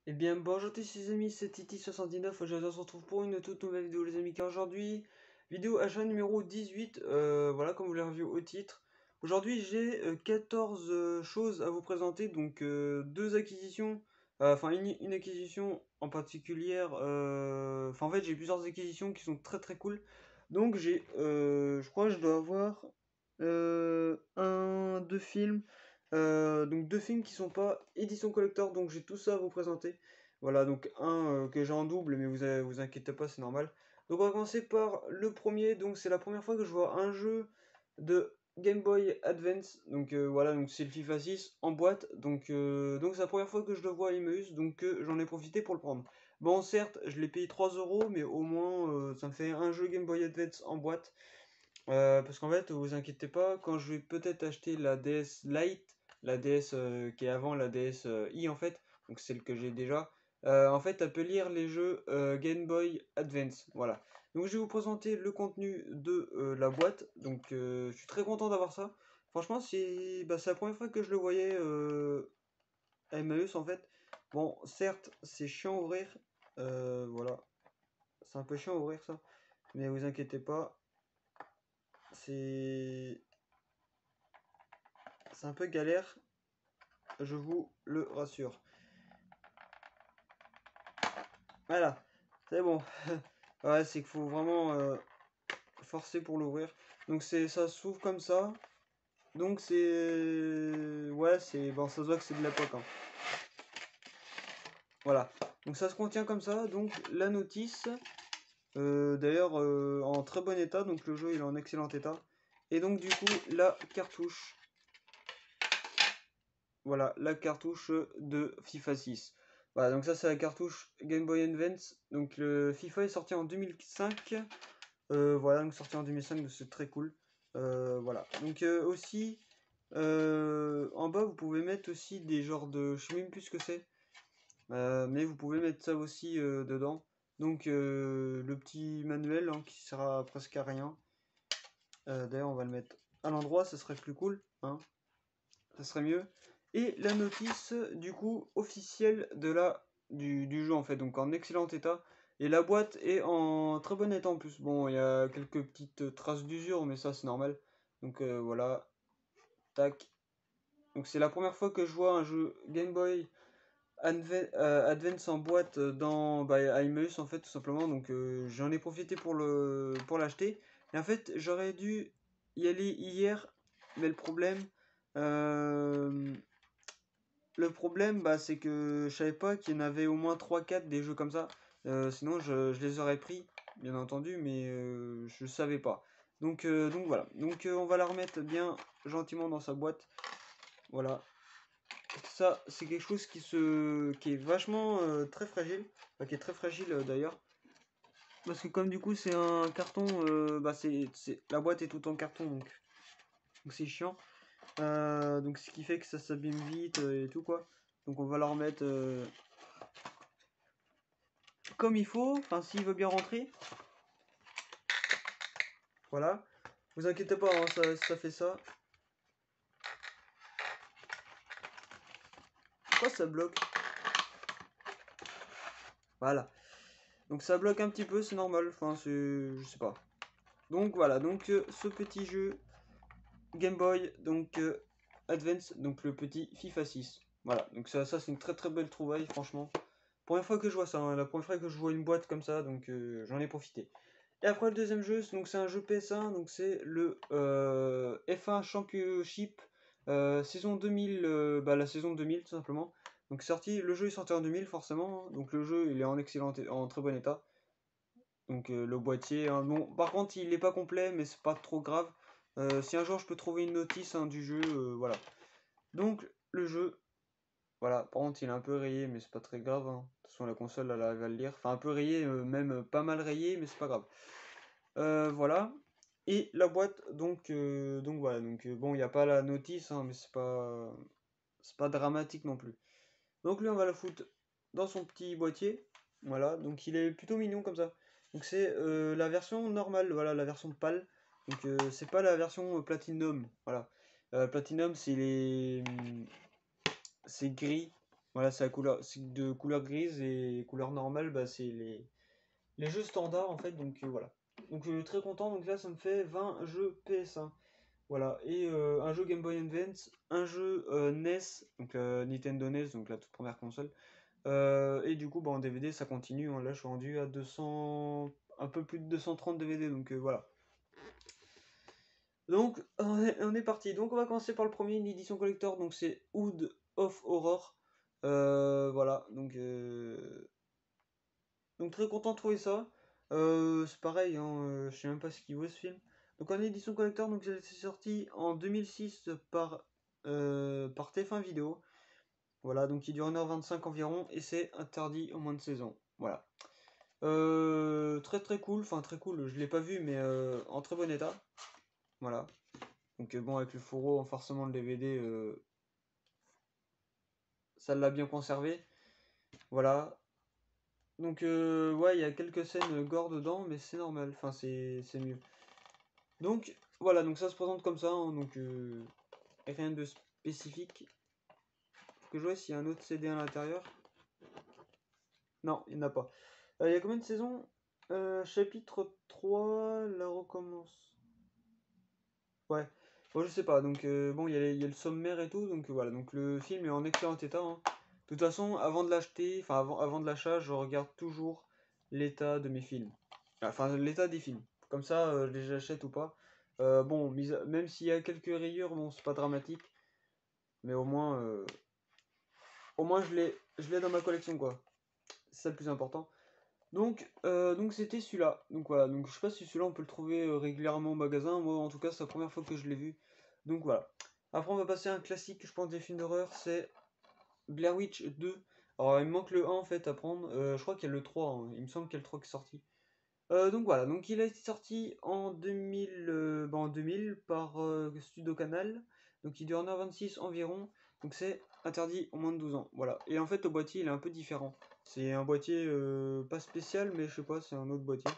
Eh bien, bonjour tous les amis, c'est Titi79. Aujourd'hui, on se retrouve pour une toute nouvelle vidéo, les amis. Car aujourd'hui, vidéo achat numéro 18. Voilà, comme vous l'avez vu au titre. Aujourd'hui, j'ai 14 choses à vous présenter. Donc, deux acquisitions. Enfin, une acquisition en particulière. Enfin, en fait, j'ai plusieurs acquisitions qui sont très très cool. Donc, je crois que je dois avoir deux films. Donc deux films qui sont pas édition collector, donc j'ai tout ça à vous présenter. Voilà, donc un que j'ai en double, mais vous inquiétez pas, c'est normal. Donc on va commencer par le premier, donc c'est la première fois que je vois un jeu de Game Boy Advance. Donc voilà, donc c'est le FIFA 6 en boîte, donc c'est la première fois que je le vois à Emmaüs, donc j'en ai profité pour le prendre. Bon, certes, je l'ai payé 3 euros, mais au moins ça me fait un jeu Game Boy Advance en boîte. Parce qu'en fait, vous inquiétez pas, quand je vais peut-être acheter la DS Lite, la DS qui est avant la DS i en fait, donc celle que j'ai déjà, en fait, elle peut lire les jeux Game Boy Advance. Voilà. Donc je vais vous présenter le contenu de la boîte. Donc je suis très content d'avoir ça. Franchement, c'est la première fois que je le voyais à Emmaüs en fait. Bon, certes, c'est chiant à ouvrir. Voilà. C'est un peu chiant à ouvrir ça. Mais vous inquiétez pas. C'est C'est un peu galère, je vous le rassure. Voilà, c'est bon. Ouais, c'est qu'il faut vraiment forcer pour l'ouvrir. Donc ça s'ouvre comme ça. Donc c'est... Ouais, c'est... Bon, ça se voit que c'est de l'époque. Hein. Voilà. Donc ça se contient comme ça. Donc la notice, d'ailleurs en très bon état. Donc le jeu il est en excellent état. Et donc du coup la cartouche. Voilà, la cartouche de FIFA 6. Voilà, donc ça c'est la cartouche Game Boy Advance. Donc le FIFA est sorti en 2005. Voilà, donc sorti en 2005, donc c'est très cool. Voilà. Donc aussi, en bas vous pouvez mettre aussi des genres de... Je sais même plus ce que c'est. Mais vous pouvez mettre ça aussi dedans. Donc le petit manuel hein, qui sert presque à rien. D'ailleurs on va le mettre à l'endroit, ça serait plus cool. Hein. Ça serait mieux. Et la notice du coup officielle du jeu en fait, donc en excellent état. Et la boîte est en très bon état en plus. Bon, il y a quelques petites traces d'usure, mais ça c'est normal. Donc voilà, tac. Donc c'est la première fois que je vois un jeu Game Boy Advance en boîte dans à Emmaüs en fait tout simplement. Donc j'en ai profité pour l'acheter. Et en fait j'aurais dû y aller hier, mais euh, le problème, bah, c'est que je savais pas qu'il y en avait au moins trois quatre des jeux comme ça. Sinon, je les aurais pris, bien entendu, mais je savais pas. Donc voilà. Donc on va la remettre bien gentiment dans sa boîte. Voilà. Ça, c'est quelque chose qui est vachement très fragile. Enfin, qui est très fragile d'ailleurs. Parce que comme du coup c'est un carton, la boîte est tout en carton, donc c'est chiant. Donc ce qui fait que ça s'abîme vite et tout quoi. Donc on va la remettre comme il faut, enfin s'il veut bien rentrer. Voilà. Vous inquiétez pas, hein, ça fait ça. Pourquoi ça bloque? Voilà. Donc ça bloque un petit peu, c'est normal. Enfin, je sais pas. Donc voilà, donc ce petit jeu Game Boy, donc Advance, donc le petit FIFA 6. Voilà, donc ça c'est une très très belle trouvaille, franchement. Première fois que je vois ça, hein, la première fois que je vois une boîte comme ça, donc j'en ai profité. Et après le deuxième jeu, donc c'est un jeu PS1, donc c'est le F1 Championship saison 2000, la saison 2000 tout simplement. Donc le jeu est sorti en 2000 forcément, hein. Donc le jeu il est en très bon état. Donc le boîtier, hein, bon par contre il n'est pas complet mais c'est pas trop grave. Si un jour je peux trouver une notice hein, du jeu, voilà. Donc le jeu, voilà, par contre il est un peu rayé mais c'est pas très grave. Hein. De toute façon la console elle arrive à le lire. Enfin un peu rayé, même pas mal rayé mais c'est pas grave. Voilà. Et la boîte, donc voilà. Donc bon, il n'y a pas la notice, hein, mais c'est pas dramatique non plus. Donc lui, on va la foutre dans son petit boîtier. Voilà. Donc il est plutôt mignon comme ça. Donc c'est la version normale, voilà, la version pâle. Donc c'est pas la version Platinum. Voilà. Platinum, c'est gris. Voilà, c'est de couleur grise et couleur normale, bah, c'est les jeux standards en fait, donc voilà. Donc très content, donc là ça me fait 20 jeux PS1. Voilà, et un jeu Game Boy Advance, un jeu NES, donc Nintendo NES, donc la toute première console. Et du coup, bah, en DVD, ça continue, hein. Là, je suis rendu à 200, un peu plus de 230 DVD, donc voilà. Donc, on est parti. Donc, on va commencer par le premier, une édition collector, donc c'est Hood of Horror. Voilà, donc très content de trouver ça. C'est pareil, hein, je sais même pas ce qu'il vaut ce film. Donc en édition collector, donc c'est sorti en 2006 par TF1 Vidéo. Voilà, donc il dure 1h25 environ et c'est interdit au moins de 16 ans. Voilà. Très très cool, enfin très cool, je l'ai pas vu mais en très bon état. Voilà. Donc bon, avec le fourreau, forcément le DVD, ça l'a bien conservé. Voilà. Donc ouais, il y a quelques scènes gore dedans, mais c'est normal, enfin c'est mieux. Donc voilà, donc ça se présente comme ça, hein, donc rien de spécifique. Faut que je vois s'il y a un autre CD à l'intérieur. Non, il n'y en a pas. Il y a combien de saisons? Chapitre 3, la recommence. Ouais, bon, je sais pas, donc bon, il y a le sommaire et tout, donc voilà, donc le film est en excellent état, hein. De toute façon, avant de l'acheter, enfin avant de l'achat, je regarde toujours l'état de mes films. Enfin, l'état des films. Comme ça, je les achète ou pas. Bon, même s'il y a quelques rayures, bon, c'est pas dramatique, mais au moins je l'ai dans ma collection, quoi. C'est ça le plus important. Donc c'était celui-là. Donc voilà, donc je sais pas si celui-là on peut le trouver régulièrement au magasin. Moi en tout cas c'est la première fois que je l'ai vu. Donc voilà. Après on va passer à un classique, je pense, des films d'horreur, c'est Blair Witch 2. Alors il me manque le 1 en fait à prendre. Je crois qu'il y a le 3, hein. Il me semble qu'il y a le 3 qui est sorti. Donc voilà, donc il a été sorti en 2000, en 2000 par Studio Canal. Donc il dure 1h26 environ. Donc c'est interdit au moins de 12 ans. Voilà. Et en fait le boîtier il est un peu différent. C'est un boîtier pas spécial, mais je sais pas, c'est un autre boîtier.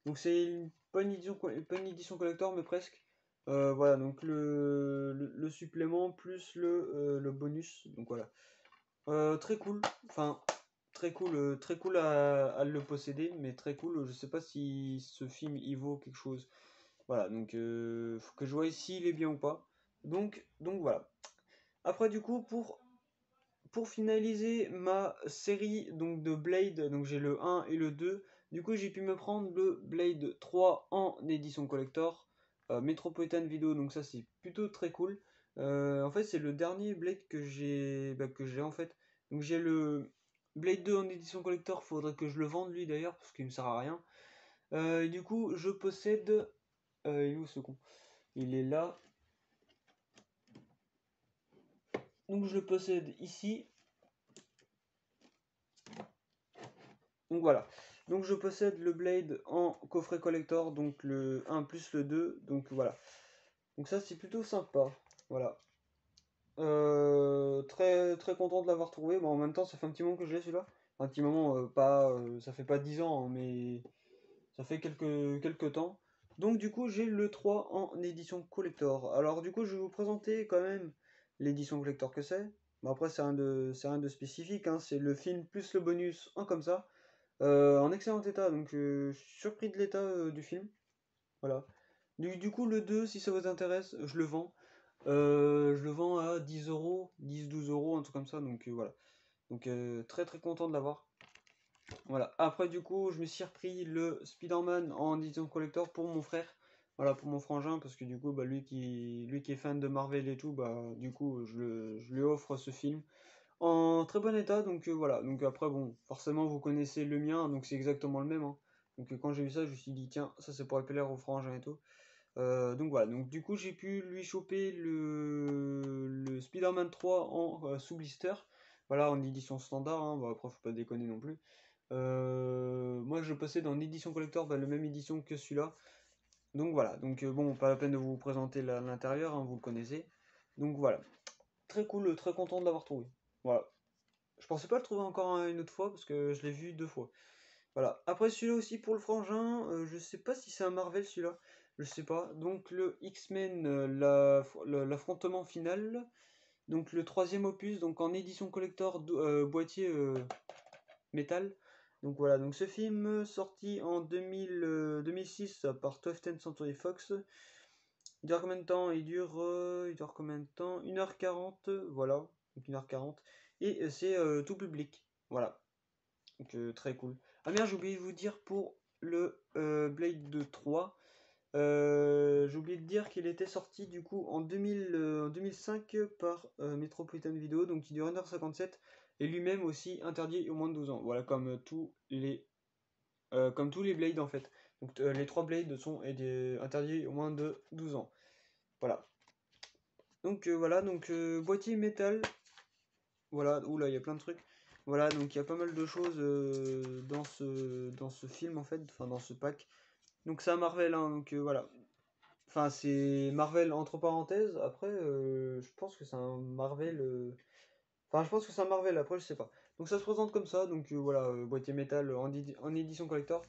Donc c'est pas une édition collector, mais presque. Voilà, donc le supplément plus le bonus. Donc voilà. Très cool. Enfin, très cool à le posséder, mais très cool. Je sais pas si ce film il vaut quelque chose. Voilà, donc faut que je vois s'il est bien ou pas. Donc voilà. Après du coup pour finaliser ma série donc de Blade, donc j'ai le 1 et le 2. Du coup j'ai pu me prendre le Blade 3 en édition collector, Metropolitan Video, donc ça c'est plutôt très cool. En fait c'est le dernier Blade que j'ai en fait. Donc j'ai le Blade 2 en édition collector, faudrait que je le vende lui d'ailleurs parce qu'il me sert à rien. Et du coup je possède... il est où ce con? Il est là. Donc je le possède ici. Donc voilà. Donc je possède le Blade en coffret collector, donc le 1 plus le 2. Donc voilà. Donc ça c'est plutôt sympa. Voilà. Très très content de l'avoir trouvé. Bon en même temps ça fait un petit moment que je l'ai celui-là. Un petit moment, pas, ça fait pas 10 ans, hein, mais ça fait quelques temps. Donc du coup j'ai le 3 en édition collector. Alors du coup je vais vous présenter quand même l'édition collector que c'est. Bon après c'est rien de spécifique, hein. C'est le film plus le bonus en comme ça. En excellent état, donc je suis surpris de l'état du film. Voilà. Du coup, le 2 si ça vous intéresse, je le vends. Je le vends à 10 euros, 10-12 euros, un truc comme ça, donc voilà. Donc très très content de l'avoir. Voilà. Après, du coup, je me suis repris le Spider-Man en édition collector pour mon frère. Voilà, pour mon frangin, parce que du coup, bah, lui qui est fan de Marvel et tout, bah, du coup, je lui offre ce film en très bon état, donc voilà. Donc après, bon, forcément, vous connaissez le mien, donc c'est exactement le même, hein. Donc quand j'ai vu ça, je me suis dit, tiens, ça c'est pour plaire aux frangins et tout. Donc voilà, donc du coup, j'ai pu lui choper le Spider-Man 3 en sous blister. Voilà, en édition standard, hein. Bon, après, faut pas déconner non plus. Moi, je possède en édition collector, bah, la même édition que celui-là. Donc voilà, donc bon, pas la peine de vous présenter l'intérieur, hein, vous le connaissez. Donc voilà, très cool, très content de l'avoir trouvé. Voilà. Je pensais pas le trouver encore une autre fois parce que je l'ai vu 2 fois. Voilà. Après celui-là aussi pour le frangin, je sais pas si c'est un Marvel celui-là. Je sais pas. Donc le X-Men, l'affrontement final. Donc le troisième opus, donc en édition collector, boîtier métal. Donc voilà, donc ce film sorti en 2006 par 12th Century Fox. Il dure combien de temps? Il dure combien de temps? 1h40, voilà, donc 1h40. Et c'est tout public, voilà, donc très cool. Ah merde, j'ai oublié de vous dire pour le Blade 3. J'ai oublié de dire qu'il était sorti du coup en 2005 par Metropolitan Video, donc il dure 1h57 et lui-même aussi interdit au moins de 12 ans. Voilà, comme tous les Blades en fait. Donc les 3 Blades sont interdits au moins de 12 ans. Voilà. Donc voilà, donc boîtier métal. Voilà, oula, il y a plein de trucs. Voilà, donc il y a pas mal de choses dans ce film en fait, enfin dans ce pack. Donc c'est un Marvel, hein, donc voilà. Enfin, c'est Marvel entre parenthèses. Après, je pense que c'est un Marvel. Enfin, je pense que c'est un Marvel. Après, je sais pas. Donc, ça se présente comme ça. Donc, voilà, boîtier métal en édition collector.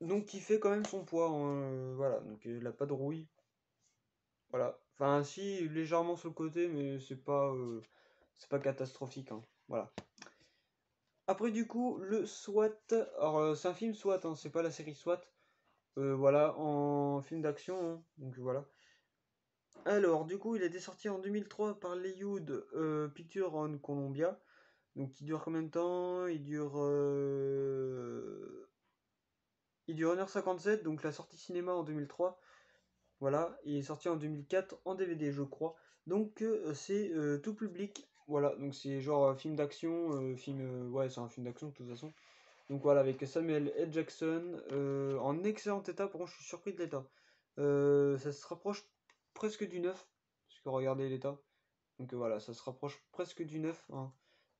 Donc, qui fait quand même son poids, hein, voilà. Donc, il a pas de rouille. Voilà. Enfin, si, légèrement sur le côté, mais c'est pas catastrophique, hein. Voilà. Après, du coup, le SWAT. Alors, c'est un film SWAT, hein, c'est pas la série SWAT. Voilà, en film d'action, hein. Donc, voilà. Alors, du coup, il a été sorti en 2003 par Leywood Pictures on Columbia. Donc, il dure combien de temps? Il dure 1h57, donc la sortie cinéma en 2003. Voilà, il est sorti en 2004 en DVD, je crois. Donc, c'est tout public. Voilà, donc c'est genre film d'action, ouais, c'est un film d'action de toute façon. Donc voilà, avec Samuel L. Jackson en excellent état. Par contre, je suis surpris de l'état. Ça se rapproche presque du neuf, parce que regardez l'état. Donc voilà, ça se rapproche presque du neuf, hein.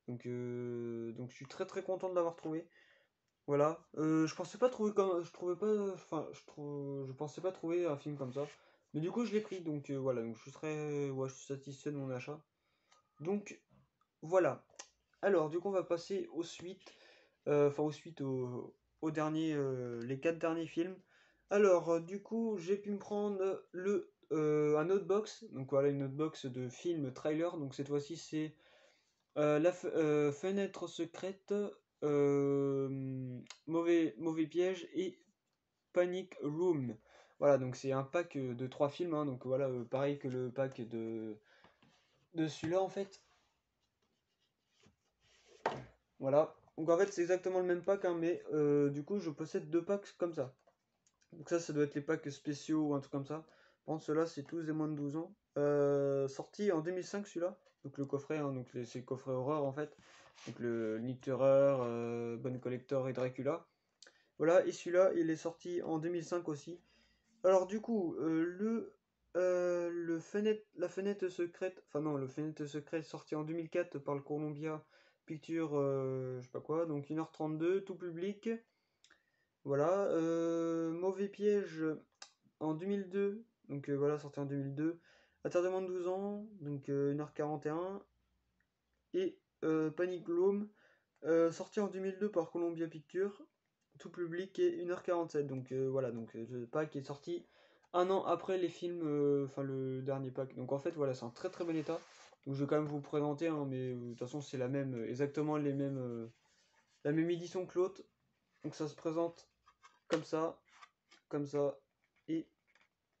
Donc je suis très très content de l'avoir trouvé. Voilà. Je pensais pas trouver comme. Je trouvais pas. Enfin, je pensais pas trouver un film comme ça. Mais du coup, je l'ai pris. Donc voilà. Donc je suis ouais, je suis satisfait de mon achat. Donc voilà. Alors, du coup, on va passer aux suites. Enfin, aux suites, aux derniers. Les 4 derniers films. Alors, du coup, j'ai pu me prendre un autre box. Donc voilà, une autre box de films trailer. Donc cette fois-ci, c'est fenêtre secrète, mauvais piège et Panic Room. Voilà, donc c'est un pack de 3 films, hein, donc voilà, pareil que le pack de celui-là en fait. Voilà, donc en fait c'est exactement le même pack, hein, mais du coup je possède 2 packs comme ça. Donc ça doit être les packs spéciaux ou un truc comme ça. Par contre, ceux-là, c'est tous des moins de 12 ans. Sorti en 2005, celui-là. Donc le coffret, hein, donc c'est le coffret horreur en fait. Donc le Nick Terror, Bonne Collector et Dracula. Voilà, et celui-là, il est sorti en 2005 aussi. Alors du coup, la fenêtre secrète, enfin non, le fenêtre secrète sorti en 2004 par le Columbia Picture, je sais pas quoi, donc 1h32, tout public. Voilà, Mauvais piège en 2002, donc voilà, sorti en 2002. Attardement de 12 ans, donc 1h41. Et Panic Gloom, sorti en 2002 par Columbia Pictures, tout public et 1h47. Donc voilà, donc le pack est sorti un an après les films, enfin le dernier pack. Donc en fait, voilà, c'est un très très bon état. Donc je vais quand même vous présenter, hein, mais de toute façon, c'est la même, exactement la même édition que l'autre. Donc ça se présente comme ça, et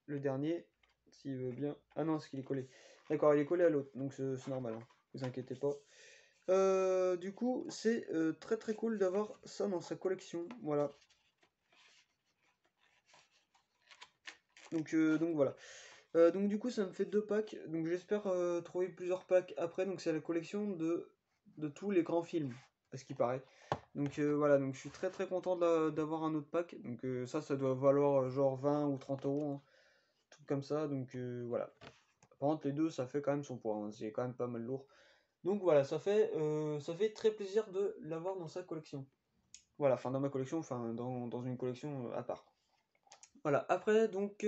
le dernier, s'il veut bien. Ah non, c'est qu'il est collé. D'accord, il est collé à l'autre, donc c'est normal, hein. Ne vous inquiétez pas. Du coup, c'est très très cool d'avoir ça dans sa collection. Voilà. Donc voilà. Donc du coup, ça me fait 2 packs. Donc j'espère trouver plusieurs packs après. Donc c'est la collection de tous les grands films, à ce qui paraît. Donc voilà, donc je suis très très content d'avoir un autre pack. Donc ça doit valoir genre 20 ou 30 euros, hein, tout comme ça. Donc voilà. Par contre, les deux, ça fait quand même son poids, hein. C'est quand même pas mal lourd. Donc voilà, ça fait très plaisir de l'avoir dans sa collection. Voilà, enfin dans ma collection, enfin dans une collection à part. Voilà, après donc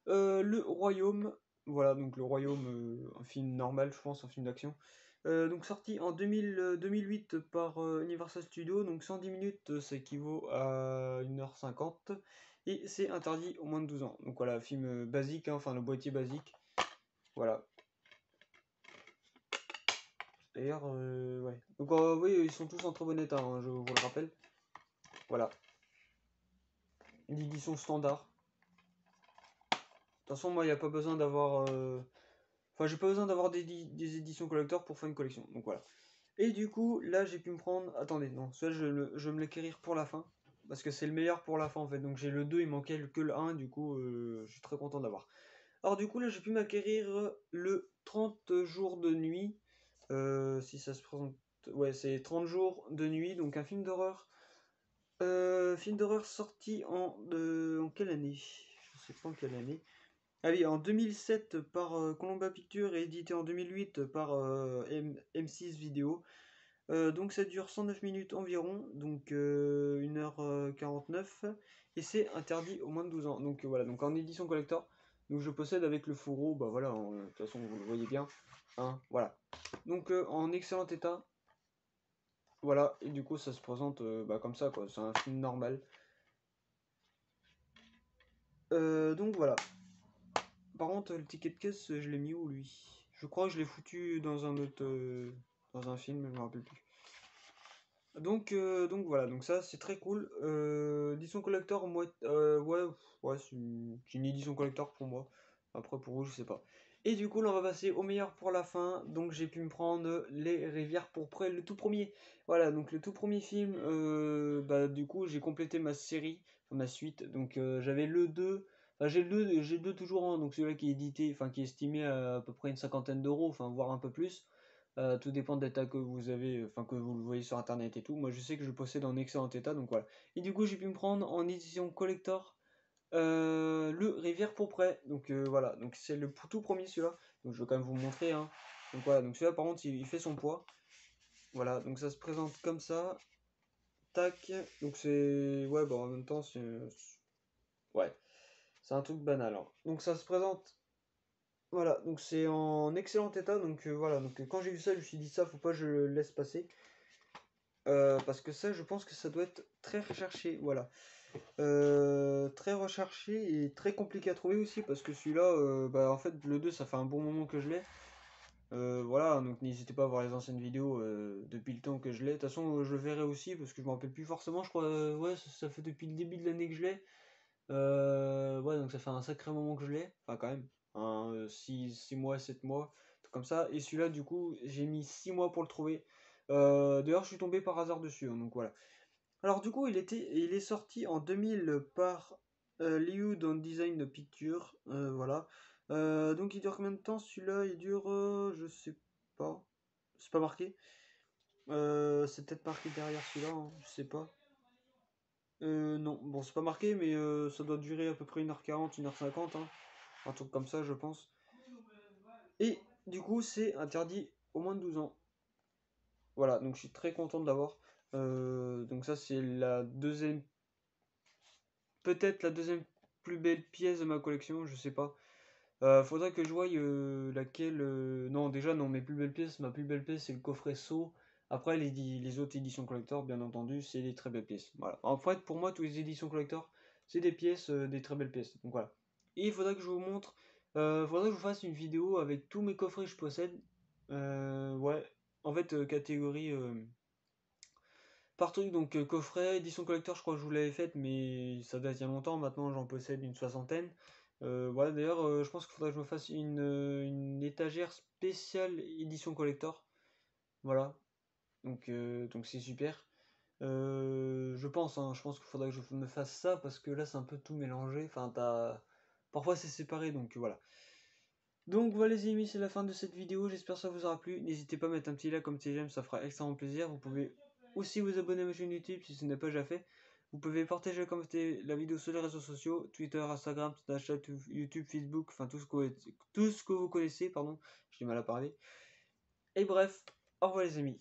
Le Royaume. Voilà, donc Le Royaume, un film normal, je pense, un film d'action. Donc sorti en 2008 par Universal Studios, donc 110 minutes, ça équivaut à 1h50. Et c'est interdit au moins de 12 ans. Donc voilà, film basique, hein, enfin le boîtier basique. Voilà. D'ailleurs, ouais. Donc, oui, ils sont tous en très bon état, hein, je vous le rappelle. Voilà. Une édition standard. De toute façon, moi, il n'y a pas besoin d'avoir. Enfin, j'ai pas besoin d'avoir des éditions collector pour faire une collection. Donc voilà. Et du coup, là, j'ai pu me prendre. Attendez, non, celui-là, je vais me l'acquérir pour la fin. Parce que c'est le meilleur pour la fin en fait. Donc j'ai le 2, il manquait que le 1. Du coup, je suis très content d'avoir. Alors, du coup, là, j'ai pu m'acquérir le 30 jours de nuit. Si ça se présente. Ouais, c'est 30 jours de nuit. Donc un film d'horreur. Film d'horreur sorti en quelle année? Je sais pas en quelle année. Ah oui, en 2007 par Columbia Pictures et édité en 2008 par M6 Vidéo. Donc ça dure 109 minutes environ, donc 1h49, et c'est interdit aux moins de 12 ans. Donc voilà, donc en édition collector, donc je possède avec le fourreau, bah voilà, de toute façon vous le voyez bien, hein, voilà. Donc en excellent état, voilà, et du coup ça se présente bah, comme ça, quoi, c'est un film normal. Donc voilà. Par contre, le ticket de caisse, je l'ai mis où lui? Je crois que je l'ai foutu dans un autre, dans un film, je me rappelle plus. Donc voilà, donc ça c'est très cool. Édition collector, moi, ouais, c'est une édition collector pour moi. Après pour vous, je sais pas. Et du coup, là, on va passer au meilleur pour la fin. Donc j'ai pu me prendre Les Rivières pourprès, le tout premier. Voilà, donc le tout premier film. Bah du coup, j'ai complété ma série, enfin, ma suite. Donc j'avais le 2. Enfin, j'ai le 2 toujours, hein, donc celui-là qui est édité, enfin qui est estimé à peu près une cinquantaine d'euros, enfin voire un peu plus. Tout dépend de l'état que vous avez, enfin que vous le voyez sur internet et tout. Moi je sais que je le possède en excellent état, donc voilà. Et du coup j'ai pu me prendre en édition collector le Rivière pourprès. Donc voilà, donc c'est le tout premier celui-là. Donc je vais quand même vous montrer, hein. Donc voilà, donc celui-là par contre il fait son poids. Voilà, donc ça se présente comme ça. Tac. Donc c'est. Ouais, bon en même temps c'est. Ouais. C'est un truc banal, hein. Donc ça se présente. Voilà, donc c'est en excellent état, donc voilà, donc quand j'ai vu ça, je me suis dit ça, faut pas que je le laisse passer. Parce que ça, je pense que ça doit être très recherché, voilà. Très recherché et très compliqué à trouver aussi, parce que celui-là, bah, en fait, le 2 ça fait un bon moment que je l'ai. Voilà, donc n'hésitez pas à voir les anciennes vidéos depuis le temps que je l'ai. De toute façon, je le verrai aussi, parce que je me rappelle plus forcément, je crois, ouais, ça fait depuis le début de l'année que je l'ai. Ouais, donc ça fait un sacré moment que je l'ai, enfin quand même, 6 mois, 7 mois, tout comme ça. Et celui-là, du coup, j'ai mis 6 mois pour le trouver. D'ailleurs, je suis tombé par hasard dessus, hein, donc voilà. Alors du coup, il est sorti en 2000 par Liu dans Design Picture, voilà. Donc il dure combien de temps celui-là? Il dure, je sais pas, c'est pas marqué. C'est peut-être marqué derrière celui-là, hein, je sais pas. Non, bon, c'est pas marqué, mais ça doit durer à peu près 1h40, 1h50, hein, un truc comme ça, je pense. Et du coup, c'est interdit au moins de 12 ans. Voilà, donc je suis très content de l'avoir. Donc ça, c'est la deuxième, peut-être la deuxième plus belle pièce de ma collection, je sais pas. Faudrait que je voie laquelle. Non, déjà, non, mes plus belles pièces, ma plus belle pièce, c'est le coffret Sceaux. Après, les autres éditions collector, bien entendu, c'est des très belles pièces. Voilà. En fait, pour moi, toutes les éditions collector, c'est des pièces, des très belles pièces. Donc voilà. Et il faudrait que je vous montre. Faudrait que je vous fasse une vidéo avec tous mes coffrets que je possède. Ouais. En fait, catégorie. Par truc, donc coffret, édition collector, je crois que je vous l'avais faite, mais ça date il y a longtemps, maintenant j'en possède une soixantaine. Voilà, d'ailleurs, je pense qu'il faudrait que je me fasse une étagère spéciale édition collector. Voilà, donc c'est super. Je pense, hein, je pense qu'il faudrait que je me fasse ça, parce que là c'est un peu tout mélangé, enfin parfois c'est séparé, donc voilà. Donc voilà les amis, c'est la fin de cette vidéo, j'espère que ça vous aura plu. N'hésitez pas à mettre un petit like, comme petit j'aime, ça fera extrêmement plaisir. Vous pouvez aussi vous abonner à ma chaîne YouTube si ce n'est pas déjà fait. Vous pouvez partager et commenter la vidéo sur les réseaux sociaux, Twitter, Instagram, Snapchat, YouTube, Facebook, enfin tout ce que vous connaissez, pardon, j'ai du mal à parler. Et bref, au revoir les amis.